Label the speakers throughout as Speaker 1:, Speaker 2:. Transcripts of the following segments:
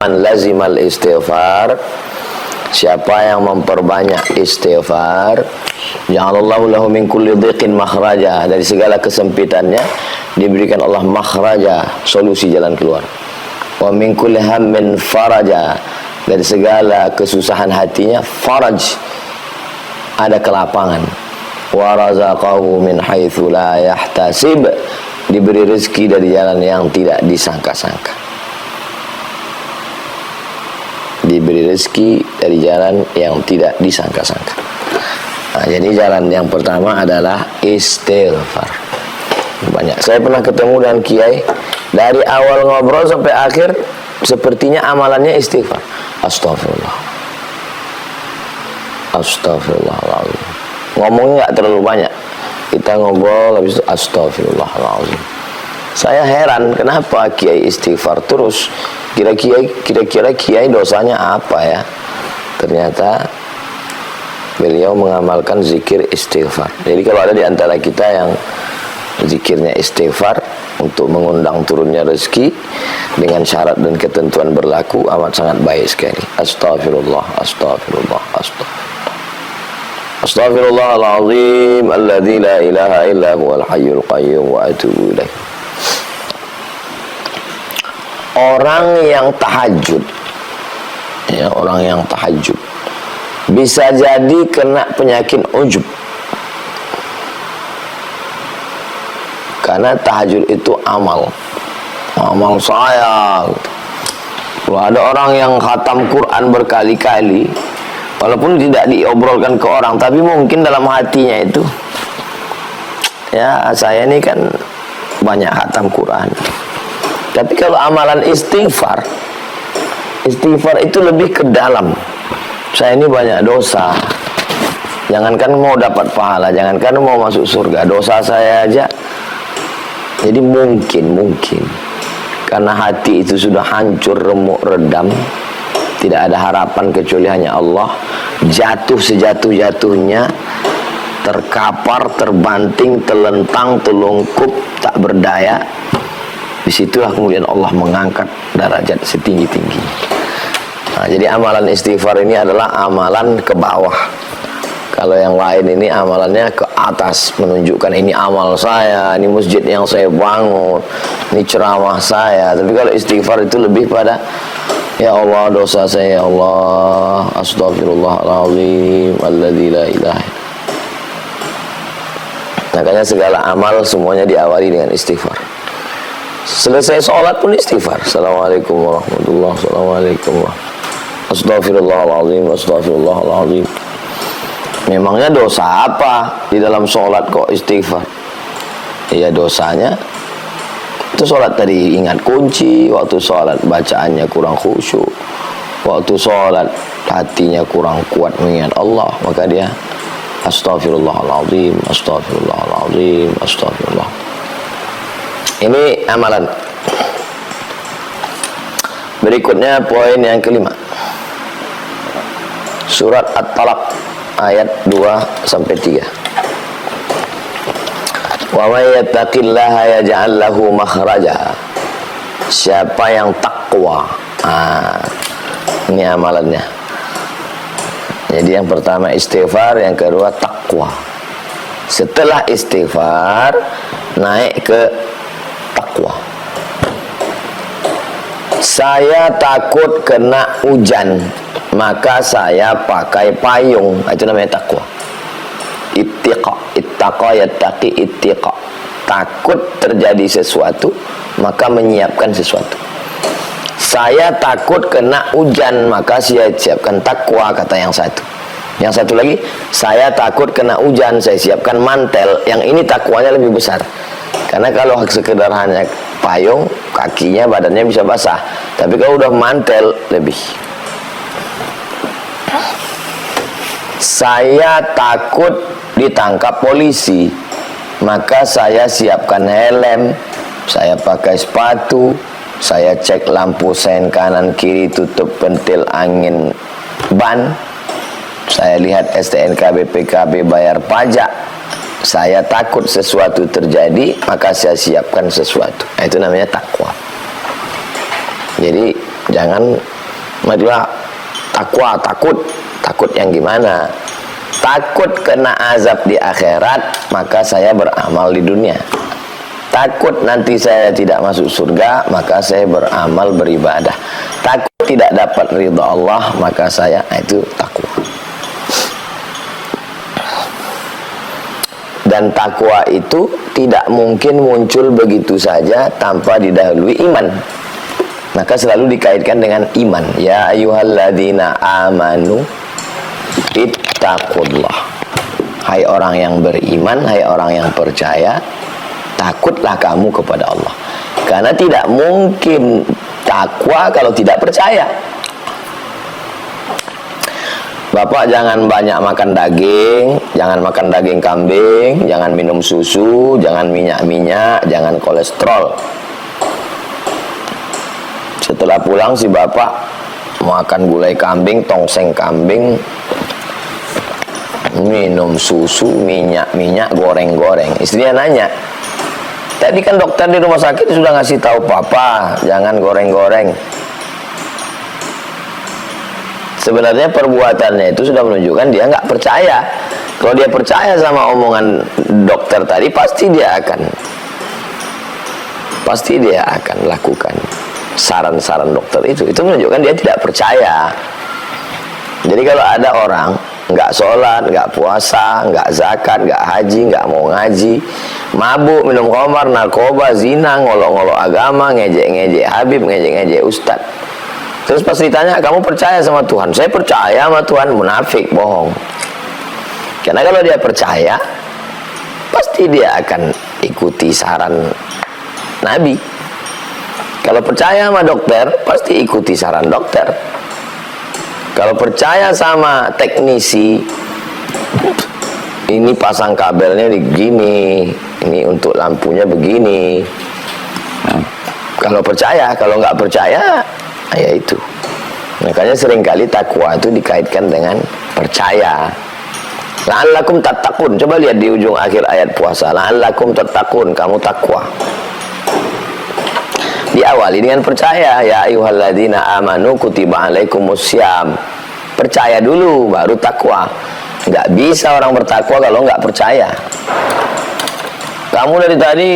Speaker 1: Man lazimal istighfar, siapa yang memperbanyak istighfar, ja'alallahu lahu min kulli dhiqin makhraja, dari segala kesempitannya diberikan Allah makhraja, solusi jalan keluar. Wa min kulli hammin faraja, dari segala kesusahan hatinya faraj, ada kelapangan. Wa razaqahu min haitsu la yahtasib, diberi rezeki dari jalan yang tidak disangka-sangka. Diberi rezeki dari jalan yang tidak disangka-sangka. Nah, jadi jalan yang pertama adalah istighfar. Banyak. Saya pernah ketemu dengan kiai, dari awal ngobrol sampai akhir sepertinya amalannya istighfar. Astagfirullah. Astagfirullahaladzim. Ngomongnya nggak terlalu banyak. Kita ngobrol habis itu astagfirullahaladzim. Saya heran kenapa kiai istighfar terus. Kira-kira kiai dosanya apa ya? Ternyata beliau mengamalkan zikir istighfar. Jadi kalau ada di antara kita yang zikirnya istighfar untuk mengundang turunnya rezeki dengan syarat dan ketentuan berlaku, amat sangat baik sekali. Astagfirullah, astagfirullah, astagfirullah. Astaghfirullahaladzim alladzi la ilaha illa huwal hayyul qayyum wa atubu ilaih. Orang yang tahajud, ya, orang yang tahajud bisa jadi kena penyakit ujub, karena tahajud itu amal saya. Kalau ada orang yang khatam Quran berkali-kali, walaupun tidak diobrolkan ke orang, tapi mungkin dalam hatinya itu, ya saya ini kan banyak khatam Quran. Tapi kalau amalan istighfar itu lebih ke dalam. Saya ini banyak dosa. Jangankan mau dapat pahala, jangankan mau masuk surga, dosa saya aja. Jadi mungkin karena hati itu sudah hancur, remuk, redam, tidak ada harapan kecuali hanya Allah, jatuh sejatuh-jatuhnya, terkapar, terbanting, telentang, telungkup, tak berdaya. Disitulah kemudian Allah mengangkat derajat setinggi-tinggi. Nah, jadi amalan istighfar ini adalah amalan ke bawah. Kalau yang lain ini amalannya ke atas, menunjukkan ini amal saya, ini masjid yang saya bangun, ini ceramah saya. Tapi kalau istighfar itu lebih pada, ya Allah dosa saya, ya Allah, astagfirullahaladzim alladzi la ilaha. Makanya segala amal semuanya diawali dengan istighfar. Selesai sholat pun istighfar. Assalamualaikum warahmatullahi wabarakatuh. Assalamualaikum warahmatullahi. Astagfirullahaladzim, astagfirullahaladzim. Memangnya dosa apa di dalam sholat kok istighfar? Ya dosanya itu sholat tadi ingat kunci, waktu sholat bacaannya kurang khusyuk, waktu sholat hatinya kurang kuat mengingat Allah, maka dia astagfirullahaladzim, astagfirullahaladzim, astagfirullah. Ini amalan. Berikutnya poin yang kelima. Surat At-Talaq ayat 2-3. Wa may yattaqillaha yaj'al lahu makhraja. Siapa yang takwa. Ini amalannya. Jadi yang pertama istighfar, yang kedua takwa. Setelah istighfar naik ke takwa. Saya takut kena hujan, maka saya pakai payung. Itu namanya takwa. Ittiqa, ittaqa yattaqi, ittiqa. Takut terjadi sesuatu, maka menyiapkan sesuatu. Saya takut kena hujan, maka saya siapkan takwa, kata yang satu. Yang satu lagi, saya takut kena hujan, saya siapkan mantel. Yang ini takwanya lebih besar. Karena kalau sekedar hanya payung, kakinya, badannya bisa basah. Tapi kalau udah mantel, lebih. Saya takut ditangkap polisi, maka saya siapkan helm, saya pakai sepatu, saya cek lampu sen kanan kiri, tutup pentil angin ban, saya lihat STNK, BPKB, bayar pajak. Saya takut sesuatu terjadi, maka saya siapkan sesuatu. Itu namanya takwa. Jadi Jangan marilah takwa, takut yang gimana? Takut kena azab di akhirat, maka saya beramal di dunia. Takut nanti saya tidak masuk surga, maka saya beramal beribadah. Takut tidak dapat ridha Allah, maka saya itu takwa. Dan takwa itu tidak mungkin muncul begitu saja tanpa didahului iman. Maka selalu dikaitkan dengan iman. Ya ayyuhalladzina amanu ittaqullah. Hai orang yang beriman, hai orang yang percaya, takutlah kamu kepada Allah. Karena tidak mungkin takwa kalau tidak percaya. Bapak jangan banyak makan daging, jangan makan daging kambing, jangan minum susu, jangan minyak-minyak, jangan kolesterol. Setelah pulang si bapak makan gulai kambing, tongseng kambing, minum susu, minyak-minyak, goreng-goreng. Istrinya nanya, tadi kan dokter di rumah sakit sudah ngasih tahu papa jangan goreng-goreng. Sebenarnya perbuatannya itu sudah menunjukkan dia nggak percaya. Kalau dia percaya sama omongan dokter tadi, pasti dia akan lakukan saran-saran dokter itu. Itu menunjukkan dia tidak percaya. Jadi kalau ada orang nggak sholat, nggak puasa, nggak zakat, nggak haji, nggak mau ngaji, mabuk, minum khamar, narkoba, zina, ngolok-ngolok agama, ngejek-ngejek Habib, ngejek-ngejek Ustadz. Terus pas ditanya, kamu percaya sama Tuhan? Saya percaya sama Tuhan. Munafik, bohong. Karena kalau dia percaya, pasti dia akan ikuti saran Nabi. Kalau percaya sama dokter, pasti ikuti saran dokter. Kalau percaya sama teknisi, ini pasang kabelnya begini, ini untuk lampunya begini. Kalau percaya, kalau nggak percaya, ya itu. Makanya seringkali takwa itu dikaitkan dengan percaya. La'allakum tattaqun. Coba lihat di ujung akhir ayat puasa. La'allakum tattaqun, kamu takwa. Diawali dengan percaya. Ya ayyuhalladzina amanu kutiba alaikumussyam. Percaya dulu baru takwa. Nggak bisa orang bertakwa kalau nggak percaya. Kamu dari tadi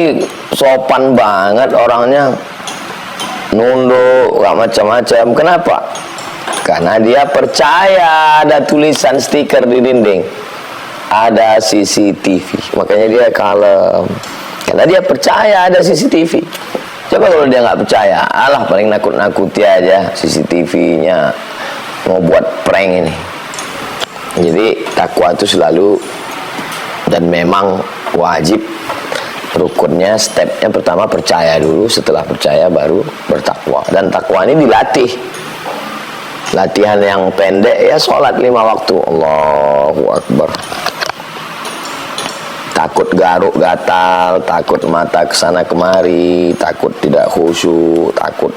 Speaker 1: sopan banget orangnya, nunduk, gak macam-macam. Kenapa? Karena dia percaya ada tulisan stiker di dinding, ada CCTV. Makanya dia kalem. Karena dia percaya ada CCTV. Coba kalau dia nggak percaya, alah paling nakut-nakuti aja CCTV-nya, mau buat prank ini. Jadi takwa itu selalu dan memang wajib. Rukunnya, stepnya pertama percaya dulu, setelah percaya baru bertakwa. Dan takwa ini dilatih. Latihan yang pendek ya sholat 5 waktu. Allahu Akbar. Takut garuk gatal, takut mata kesana kemari, takut tidak khusyuk, takut.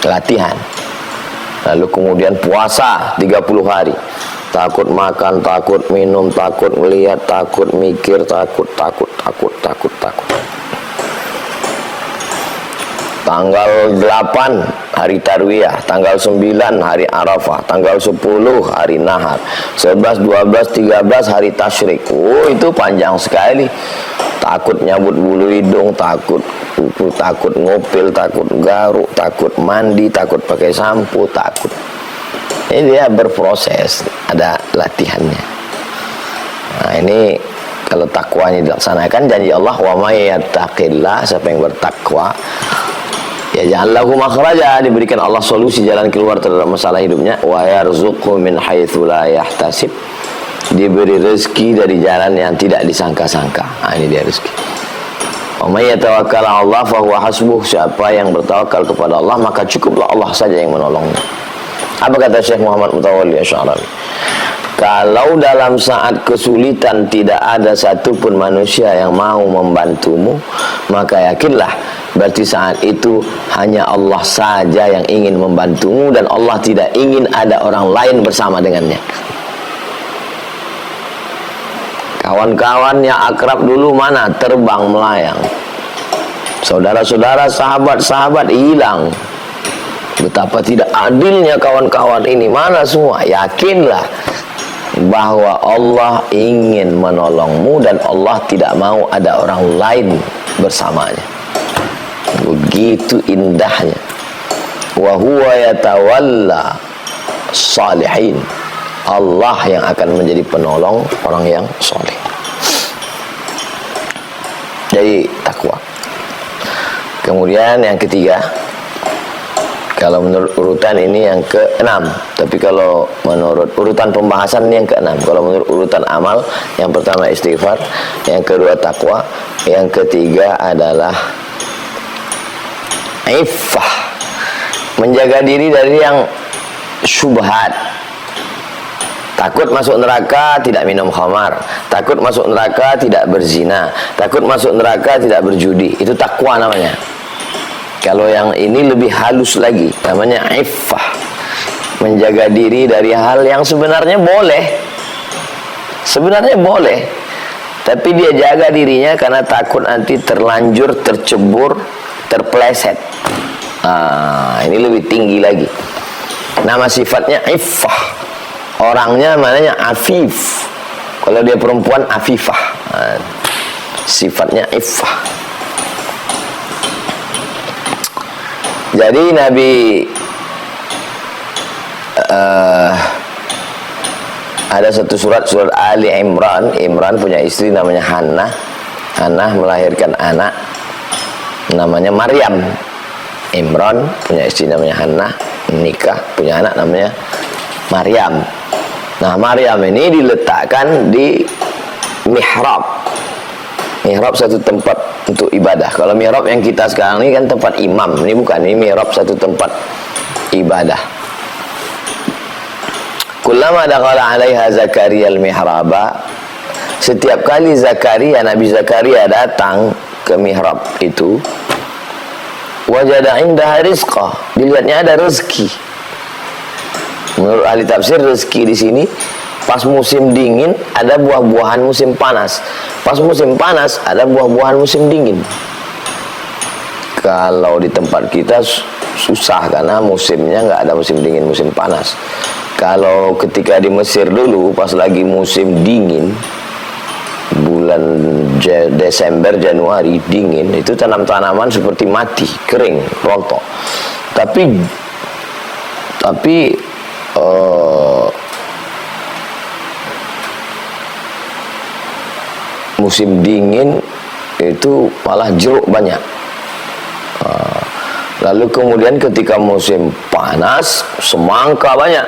Speaker 1: Latihan. Lalu kemudian puasa 30 hari. Takut makan, takut minum, takut melihat, takut mikir, takut. Tanggal 8 hari Tarwiyah, tanggal 9 hari Arafah, tanggal 10 hari Nahar, 11, 12, 13 hari Tasyrik. Oh, itu panjang sekali. Takut nyabut bulu hidung, takut kuku, takut ngupil, takut garuk, takut mandi, takut pakai sampo, takut. Ini dia berproses, ada latihannya. Nah, ini kalau takwa ini dilaksanakan, janji Allah, wa may yattaqillah, siapa yang bertakwa, ya ja'allahu makhraja, diberikan Allah solusi jalan keluar terhadap masalah hidupnya, wa yarzuqhu min haitsu la yahtasib, diberi rezeki dari jalan yang tidak disangka-sangka. Nah, ini dia rezeki. Wa may yatawakkal 'ala Allah fa huwa hasbuh, siapa yang bertawakal kepada Allah maka cukuplah Allah saja yang menolongnya. Apa kata Syekh Muhammad Mutawalli Asy'ari? Kalau dalam saat kesulitan tidak ada satupun manusia yang mau membantumu, maka yakinlah berarti saat itu hanya Allah saja yang ingin membantumu dan Allah tidak ingin ada orang lain bersama dengannya. Kawan-kawan yang akrab dulu mana? Terbang melayang. Saudara-saudara, sahabat-sahabat hilang. Betapa tidak adilnya kawan-kawan ini. Mana semua? Yakinlah bahwa Allah ingin menolongmu dan Allah tidak mau ada orang lain bersamanya. Begitu indahnya. Wa huwa yatawalla salihin. Allah yang akan menjadi penolong orang yang soleh. Jadi takwa. Kemudian yang ketiga, kalau menurut urutan ini yang ke-6, tapi kalau menurut urutan pembahasan ini yang ke-6. Kalau menurut urutan amal, yang pertama istighfar, yang kedua takwa, yang ketiga adalah iffah, menjaga diri dari yang syubhat. Takut masuk neraka tidak minum khamar, takut masuk neraka tidak berzina, takut masuk neraka tidak berjudi. Itu takwa namanya. Kalau yang ini lebih halus lagi, namanya iffah, menjaga diri dari hal yang sebenarnya boleh, tapi dia jaga dirinya karena takut nanti terlanjur, tercebur, terpleset. Ini lebih tinggi lagi. Nama sifatnya iffah. Orangnya namanya afif. Kalau dia perempuan afifah. Sifatnya iffah. Jadi Nabi ada satu surat Ali Imran. Imran punya istri namanya Hannah. Hannah melahirkan anak namanya Maryam. Imran punya istri namanya Hannah, menikah, punya anak namanya Maryam. Nah, Maryam ini diletakkan di mihrab. Mihrab satu tempat untuk ibadah. Kalau mihrab yang kita sekarang ini kan tempat imam. Ini bukan, ini mihrab satu tempat ibadah. Kullama dakhala 'alaiha Zakaria al-mihraba. Setiap kali Zakaria, Nabi Zakaria datang ke mihrab itu, wajada indaha rizqa. Dilihatnya ada rezeki. Menurut ahli tafsir, rezeki di sini pas musim dingin ada buah-buahan musim panas. Pas musim panas ada buah-buahan musim dingin. Kalau di tempat kita susah karena musimnya nggak ada musim dingin, musim panas. Kalau ketika di Mesir dulu pas lagi musim dingin, bulan Desember, Januari dingin, itu tanam-tanaman seperti mati, kering, rontok. Tapi musim dingin itu malah jeruk banyak. Lalu kemudian ketika musim panas, semangka banyak.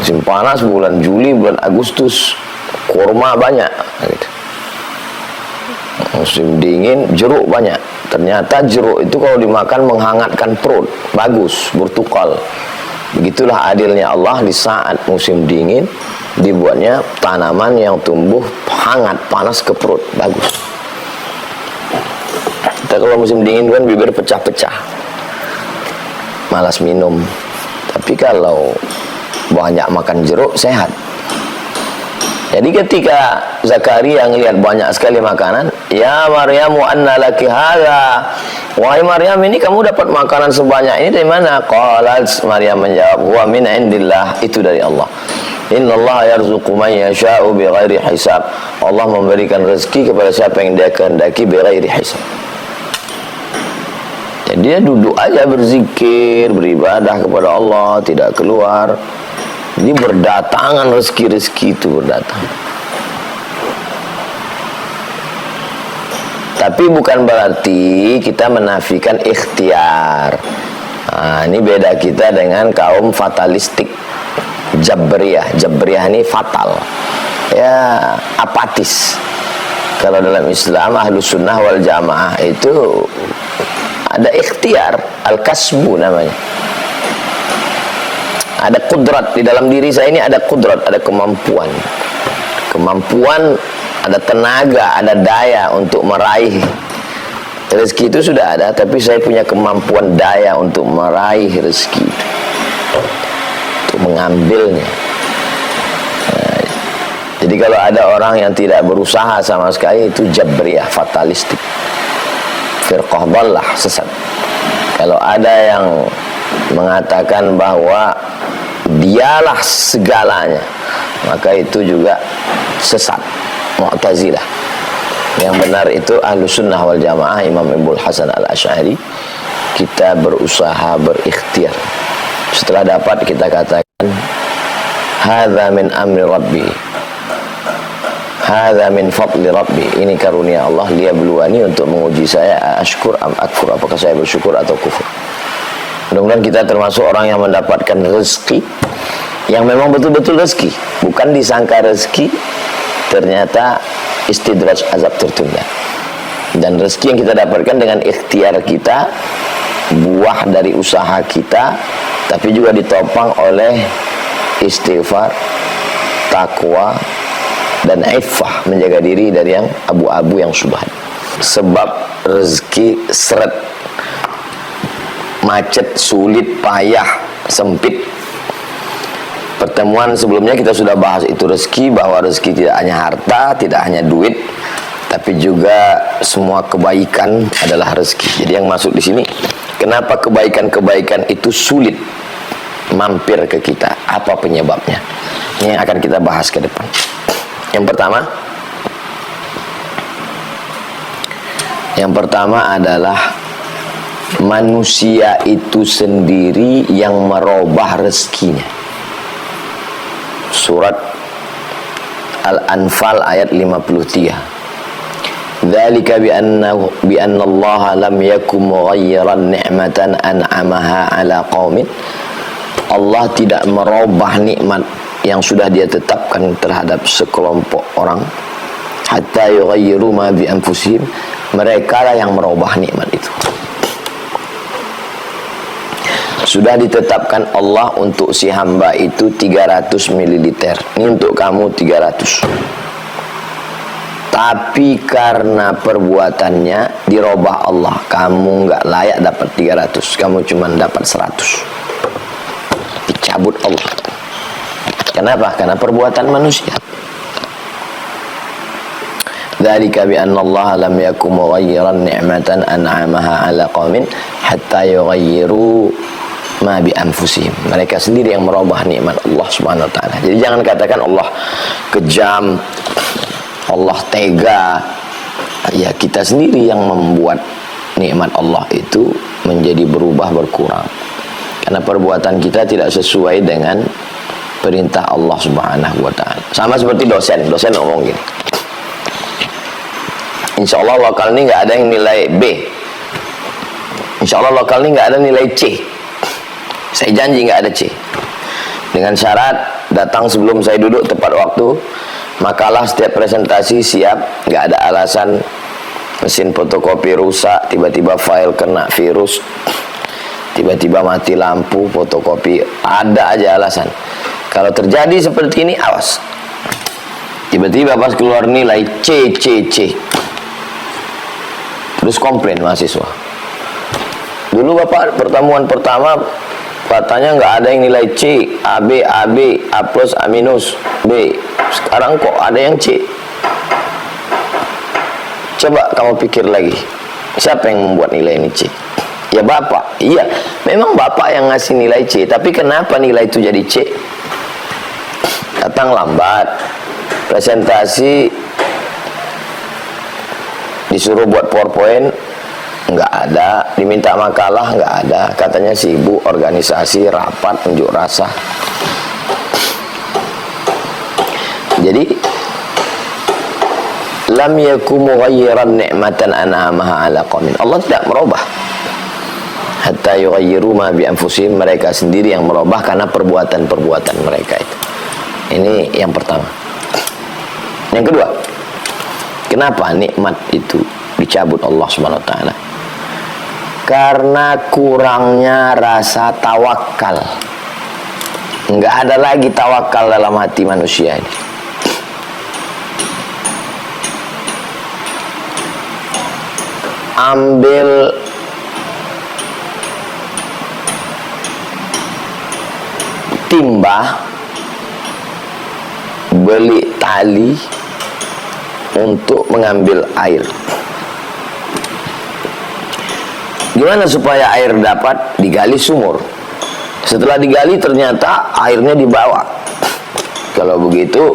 Speaker 1: Musim panas bulan Juli, bulan Agustus, kurma banyak. Musim dingin, jeruk banyak. Ternyata jeruk itu kalau dimakan menghangatkan perut, bagus, bertukal. Begitulah adilnya Allah, di saat musim dingin dibuatnya tanaman yang tumbuh hangat, panas ke perut, bagus. Kita kalau musim dingin kan bibir pecah-pecah, malas minum. Tapi kalau banyak makan jeruk, sehat. Jadi ketika Zakaria ngelihat banyak sekali makanan, ya Maryamu anna laki hadza. Wahai Maryam, ini kamu dapat makanan sebanyak ini dari mana? Qalat, Maryam menjawab, wa min indillah, itu dari Allah. Innallaha yarzuqu man yasha'u bighairi hisab. Allah memberikan rezeki kepada siapa yang Dia kehendaki bighairi hisab. Jadi dia duduk aja berzikir, beribadah kepada Allah, tidak keluar. Jadi berdatangan rezeki-rezeki itu berdatang. Tapi bukan berarti kita menafikan ikhtiar. Ini beda kita dengan kaum fatalistik, Jabriyah. Jabriyah ini fatal, ya, apatis. Kalau dalam Islam Ahlus Sunnah wal Jamaah itu ada ikhtiar, al-kasbu namanya. Ada kudrat di dalam diri saya ini, ada kudrat, ada kemampuan. Kemampuan, ada tenaga, ada daya untuk meraih rezeki itu sudah ada, tapi saya punya kemampuan daya untuk meraih rezeki itu, untuk mengambilnya. Jadi kalau ada orang yang tidak berusaha sama sekali, itu Jabriyah, fatalistik. firqah dhallah, sesat. Kalau ada yang mengatakan bahwa dialah segalanya, maka itu juga sesat, Mu'tazilah. Yang benar itu Ahlus Sunnah wal Jamaah, Imam Ibnu Hasan Al-Asy'ari. Kita berusaha, berikhtiar. Setelah dapat kita katakan, hadza min amri rabbi, hadza min fadli rabbi. Ini karunia Allah, liyabluwani, untuk menguji saya, ashkur am akfur, apakah saya bersyukur atau kufur. Mudah-mudahan kita termasuk orang yang mendapatkan rezeki yang memang betul-betul rezeki, bukan disangka rezeki ternyata istidraj, azab tertunda. Dan rezeki yang kita dapatkan dengan ikhtiar kita, buah dari usaha kita, tapi juga ditopang oleh istighfar, takwa, dan iffah, menjaga diri dari yang abu-abu, yang syubhat. Sebab rezeki seret, macet, sulit, payah, sempit. Pertemuan sebelumnya kita sudah bahas itu rezeki, bahwa rezeki tidak hanya harta, tidak hanya duit, tapi juga semua kebaikan adalah rezeki. Jadi yang masuk di sini, kenapa kebaikan-kebaikan itu sulit mampir ke kita? Apa penyebabnya? Ini yang akan kita bahas ke depan. Yang pertama adalah manusia itu sendiri yang merubah rezekinya. Surat Al-Anfal ayat 53. Dzalika bi anna Allah lam yakum mughayyiran ni'matan an'amaha 'ala qaumin. Allah tidak merubah nikmat yang sudah Dia tetapkan terhadap sekelompok orang, hatta yughayyiru ma bi anfusihim. Mereka lah yang merubah nikmat itu. Sudah ditetapkan Allah untuk si hamba itu 300 ml. Ini untuk kamu 300. Tapi karena perbuatannya dirubah Allah, kamu nggak layak dapat 300, kamu cuma dapat 100. Dicabut Allah. Kenapa? Karena perbuatan manusia. Dzalika bi anna Allah lam yakum mughayyiran ni'matan an'amaha 'ala qaumin hatta yughayyiru ma bi anfusihim. Mereka sendiri yang merubah nikmat Allah Subhanahu wa taala. Jadi jangan katakan Allah kejam, Allah tega. Ya, kita sendiri yang membuat nikmat Allah itu menjadi berubah, berkurang. Karena perbuatan kita tidak sesuai dengan perintah Allah Subhanahu wa taala. Sama seperti dosen ngomong gini, insya Allah lokal ini nggak ada yang nilai B, insya Allah lokal ini nggak ada nilai C, saya janji nggak ada C, dengan syarat datang sebelum saya duduk tepat waktu, makalah setiap presentasi siap, nggak ada alasan mesin fotokopi rusak, tiba-tiba file kena virus, tiba-tiba mati lampu fotokopi, ada aja alasan. Kalau terjadi seperti ini, awas, tiba-tiba pas keluar nilai C, terus komplain mahasiswa. Dulu Bapak pertemuan pertama katanya nggak ada yang nilai C, AB, A plus, A minus, B. Sekarang kok ada yang C? Coba kamu pikir lagi, siapa yang membuat nilai ini C? Ya Bapak. Iya, memang Bapak yang ngasih nilai C, tapi kenapa nilai itu jadi C? Datang lambat, presentasi disuruh buat PowerPoint nggak ada, diminta makalah nggak ada, katanya sibuk organisasi, rapat, unjuk rasa. Jadi lam yakum mughayyiran ni'matan an'amaha 'ala qaumin. Allah tidak merubah. Hatta yughayyiru ma bi anfusihim, mereka sendiri yang merubah karena perbuatan-perbuatan mereka itu. Ini yang pertama. Yang kedua, kenapa nikmat itu dicabut Allah Subhanahu wa taala? Karena kurangnya rasa tawakal. Enggak ada lagi tawakal dalam hati manusia ini. Ambil timba, beli tali untuk mengambil air. Gimana supaya air dapat? Digali sumur. Setelah digali ternyata airnya di bawah. Kalau begitu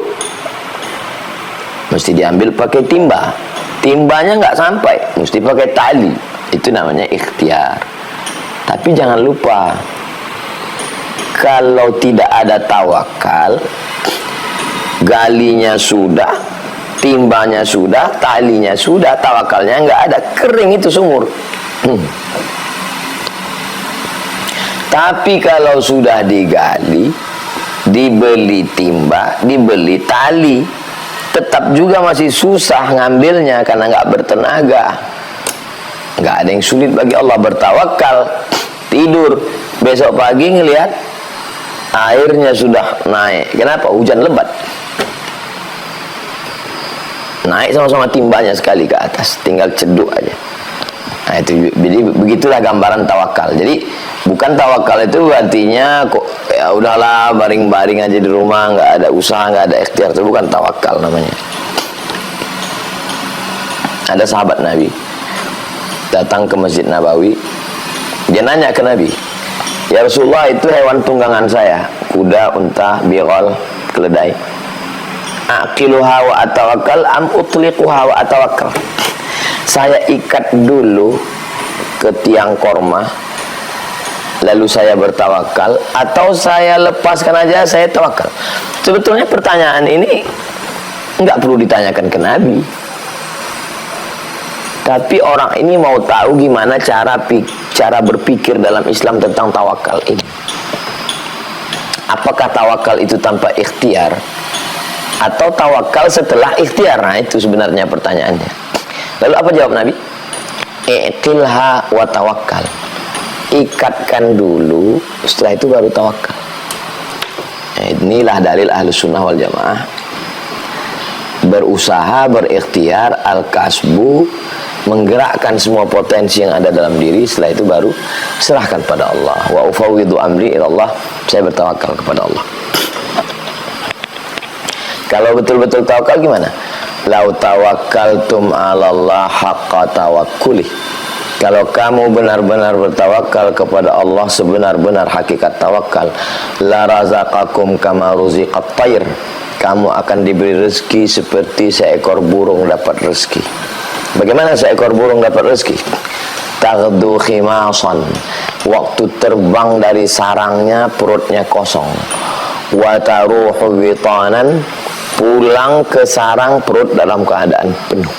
Speaker 1: mesti diambil pakai timba. Timbanya nggak sampai, mesti pakai tali. Itu namanya ikhtiar. Tapi jangan lupa, kalau tidak ada tawakal, galinya sudah, timbanya sudah, talinya sudah, tawakalnya nggak ada, kering itu sumur. Tapi kalau sudah digali, dibeli timba, dibeli tali, tetap juga masih susah ngambilnya karena nggak bertenaga. Nggak ada yang sulit bagi Allah. Bertawakal, tidur, besok pagi ngelihat airnya sudah naik. Kenapa? Hujan lebat. Naik sama-sama timbanya sekali ke atas, tinggal ceduk aja. Nah itu, jadi begitulah gambaran tawakal. Jadi bukan tawakal itu artinya kok ya udahlah baring-baring aja di rumah, nggak ada usaha, nggak ada ikhtiar. Itu bukan tawakal namanya. Ada sahabat Nabi datang ke Masjid Nabawi, dia nanya ke Nabi, ya Rasulullah, itu hewan tunggangan saya, kuda, unta, birol, keledai, aqiluha wa atawakkal am utliquha wa atawakkal. Saya ikat dulu ke tiang korma lalu saya bertawakal, atau saya lepaskan aja saya tawakal. Sebetulnya pertanyaan ini nggak perlu ditanyakan ke Nabi, tapi orang ini mau tahu gimana cara berpikir dalam Islam tentang tawakal ini. Apakah tawakal itu tanpa ikhtiar atau tawakal setelah ikhtiar? Nah itu sebenarnya pertanyaannya. Lalu apa jawab Nabi? I'tilha wa tawakkal. Ikatkan dulu, setelah itu baru tawakal. Nah, inilah dalil Ahlus Sunnah wal Jamaah. Berusaha, berikhtiar, al-kasbu, menggerakkan semua potensi yang ada dalam diri. Setelah itu baru serahkan pada Allah. Wa ufawwidu amri ilallah. Saya bertawakal kepada Allah. Kalau betul-betul tawakal gimana? Lau tawakkaltum 'alallah haqqa tawakkuli. Kalau kamu benar-benar bertawakal kepada Allah sebenar-benar hakikat tawakal, la razaqakum kama ruziqat tayr. Kamu akan diberi rezeki seperti seekor burung dapat rezeki. Bagaimana seekor burung dapat rezeki? Taghdu khimasan. Waktu terbang dari sarangnya perutnya kosong. Wa taruhu witanan. Pulang ke sarang perut dalam keadaan penuh.